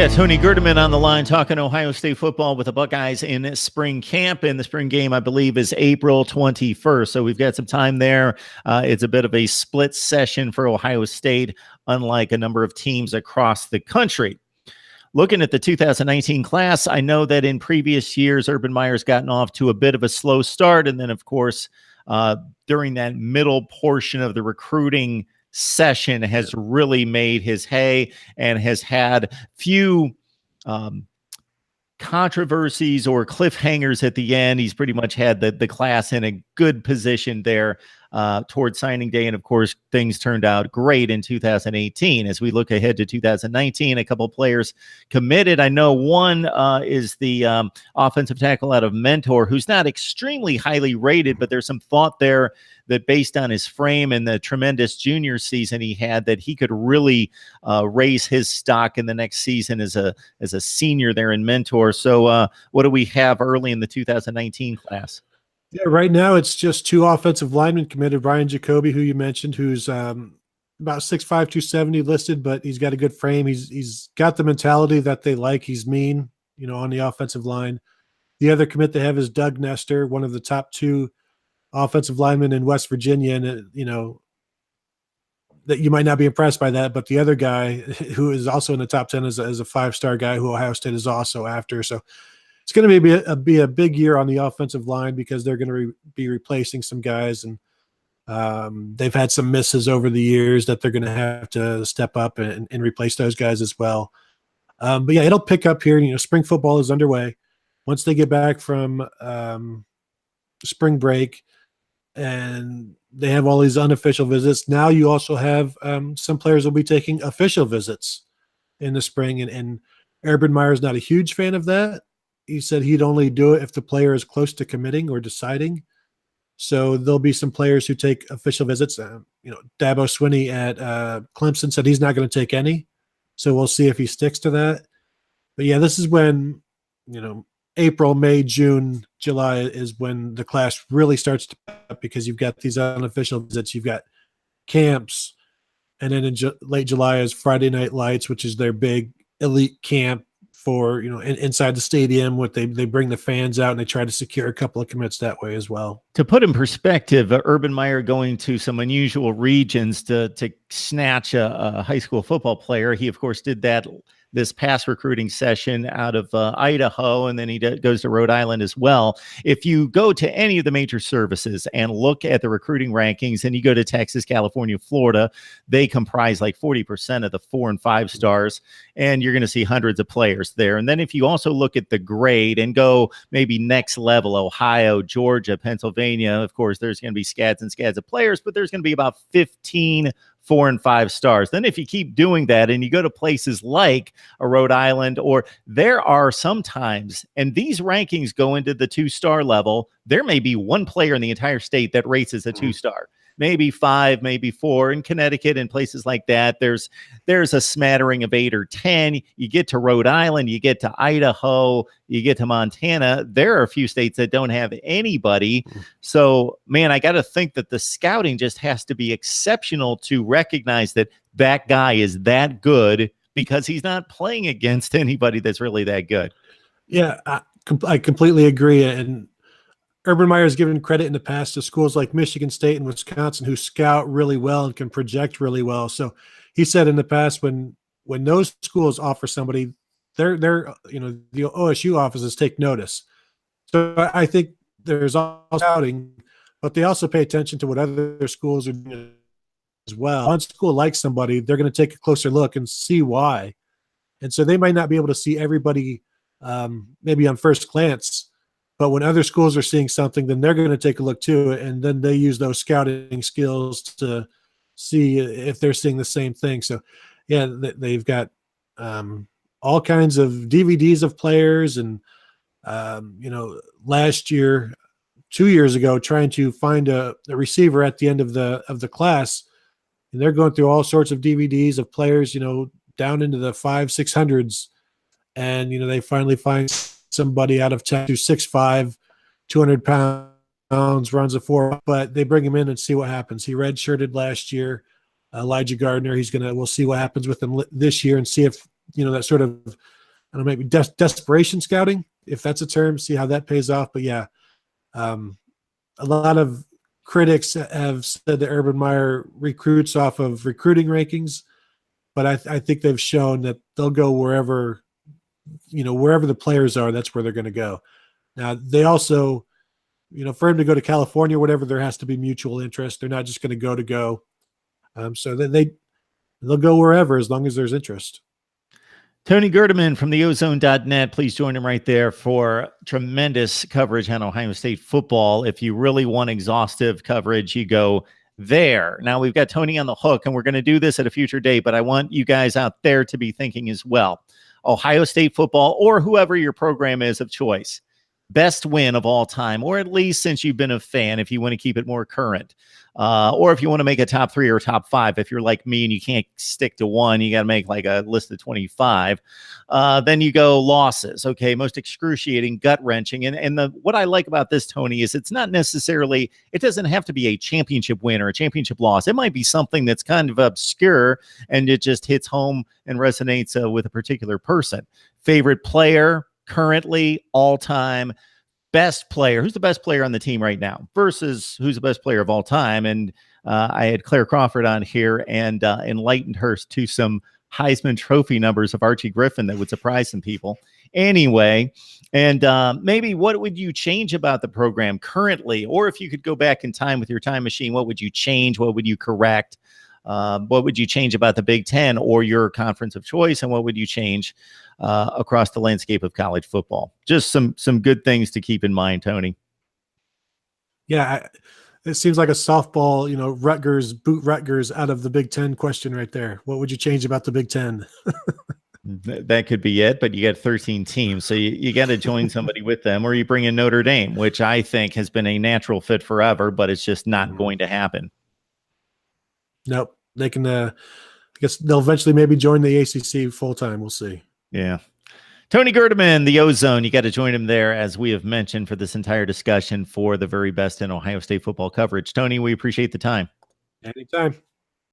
Yeah, Tony Gerdeman on the line talking Ohio State football with the Buckeyes in spring camp. And the spring game, I believe, is April 21st. So we've got some time there. It's a bit of a split session for Ohio State, unlike a number of teams across the country. Looking at the 2019 class, I know that in previous years, Urban Meyer's gotten off to a bit of a slow start. And then, of course, during that middle portion of the recruiting session has really made his hay and has had few controversies or cliffhangers at the end. He's pretty much had the class in a good position there towards signing day. And of course, things turned out great in 2018. As we look ahead to 2019, a couple of players committed. I know one is the offensive tackle out of Mentor, who's not extremely highly rated, but there's some thought there that based on his frame and the tremendous junior season he had, that he could really raise his stock in the next season as a senior there in Mentor. So what do we have early in the 2019 class? Yeah, right now it's just two offensive linemen committed. Ryan Jacoby, who you mentioned, who's about 6'5", 270 listed, but he's got a good frame. He's got the mentality that they like. He's mean, on the offensive line. The other commit they have is Doug Nestor, one of the top two offensive linemen in West Virginia. And, that you might not be impressed by that, but the other guy who is also in the top 10 is a five-star guy who Ohio State is also after. So it's going to be a big year on the offensive line because they're going to be replacing some guys, and they've had some misses over the years that they're going to have to step up and replace those guys as well. But yeah, it'll pick up here. Spring football is underway. Once they get back from spring break and they have all these unofficial visits, now you also have some players will be taking official visits in the spring, and Urban Meyer's not a huge fan of that. He said he'd only do it if the player is close to committing or deciding. So there'll be some players who take official visits. Dabo Swinney at Clemson said he's not going to take any. So we'll see if he sticks to that. But yeah, this is when, April, May, June, July is when the class really starts to pick up because you've got these unofficial visits. You've got camps. And then in late July is Friday Night Lights, which is their big elite camp for, inside the stadium. What they bring the fans out and they try to secure a couple of commits that way as well. To put in perspective, Urban Meyer going to some unusual regions to snatch a high school football player. He, of course, did that this past recruiting session out of Idaho, and then he goes to Rhode Island as well. If you go to any of the major services and look at the recruiting rankings, and you go to Texas, California, Florida, they comprise like 40% of the 4 and 5 stars, and you're going to see hundreds of players there. And then if you also look at the grade and go maybe next level, Ohio, Georgia, Pennsylvania, of course, there's going to be scads and scads of players, but there's going to be about 15 4 and 5 stars. Then if you keep doing that and you go to places like a Rhode Island, or there are sometimes, and these rankings go into the 2-star level, there may be one player in the entire state that rates as a 2-star. Maybe 5, maybe 4 in Connecticut and places like that. There's a smattering of 8 or 10. You get to Rhode Island, you get to Idaho, you get to Montana. There are a few states that don't have anybody. So, man, I got to think that the scouting just has to be exceptional to recognize that that guy is that good because he's not playing against anybody that's really that good. Yeah, I completely agree. And Urban Meyer has given credit in the past to schools like Michigan State and Wisconsin who scout really well and can project really well. So he said in the past when those schools offer somebody, they're the OSU offices take notice. So I think there's all scouting, but they also pay attention to what other schools are doing as well. One school likes somebody, they're going to take a closer look and see why. And so they might not be able to see everybody maybe on first glance, but when other schools are seeing something, then they're going to take a look too, and then they use those scouting skills to see if they're seeing the same thing. So, yeah, they've got all kinds of DVDs of players, and last year, 2 years ago, trying to find a receiver at the end of the class, and they're going through all sorts of DVDs of players, down into the 500-600s, and they finally find somebody out of 10 to 6'5", 200 pounds, runs a 4, but they bring him in and see what happens. He redshirted last year, Elijah Gardner. We'll see what happens with him this year and see if that sort of, I don't know, maybe desperation scouting, if that's a term, see how that pays off. But yeah, a lot of critics have said that Urban Meyer recruits off of recruiting rankings, but I think they've shown that they'll go wherever the players are, that's where they're going to go. Now, they also, for him to go to California or whatever, there has to be mutual interest. They're not just going to go. So they'll go wherever as long as there's interest. Tony Gerdeman from the ozone.net. Please join him right there for tremendous coverage on Ohio State football. If you really want exhaustive coverage, you go there. Now, we've got Tony on the hook, and we're going to do this at a future date, but I want you guys out there to be thinking as well. Ohio State football, or whoever your program is of choice. Best win of all time, or at least since you've been a fan, if you want to keep it more current. Or if you want to make a top 3 or top 5, if you're like me and you can't stick to one, you got to make like a list of 25. Then you go losses. Okay, most excruciating, gut-wrenching. And what I like about this, Tony, is it's not necessarily, it doesn't have to be a championship win or a championship loss. It might be something that's kind of obscure and it just hits home and resonates with a particular person. Favorite player, currently, all time, best player. Who's the best player on the team right now versus who's the best player of all time? And I had Claire Crawford on here and enlightened her to some Heisman Trophy numbers of Archie Griffin that would surprise some people. Anyway, and maybe what would you change about the program currently? Or if you could go back in time with your time machine, what would you change? What would you correct? What would you change about the Big Ten or your conference of choice? And what would you change across the landscape of college football? Just some good things to keep in mind, Tony. Yeah, it seems like a softball, Rutgers, boot Rutgers out of the Big Ten question right there. What would you change about the Big Ten? That could be it, but you got 13 teams, so you got to join somebody with them, or you bring in Notre Dame, which I think has been a natural fit forever, but it's just not going to happen. Nope. They can, I guess they'll eventually maybe join the ACC full time. We'll see. Yeah. Tony Gerdeman, the Ozone. You got to join him there, as we have mentioned, for this entire discussion for the very best in Ohio State football coverage. Tony, we appreciate the time. Anytime.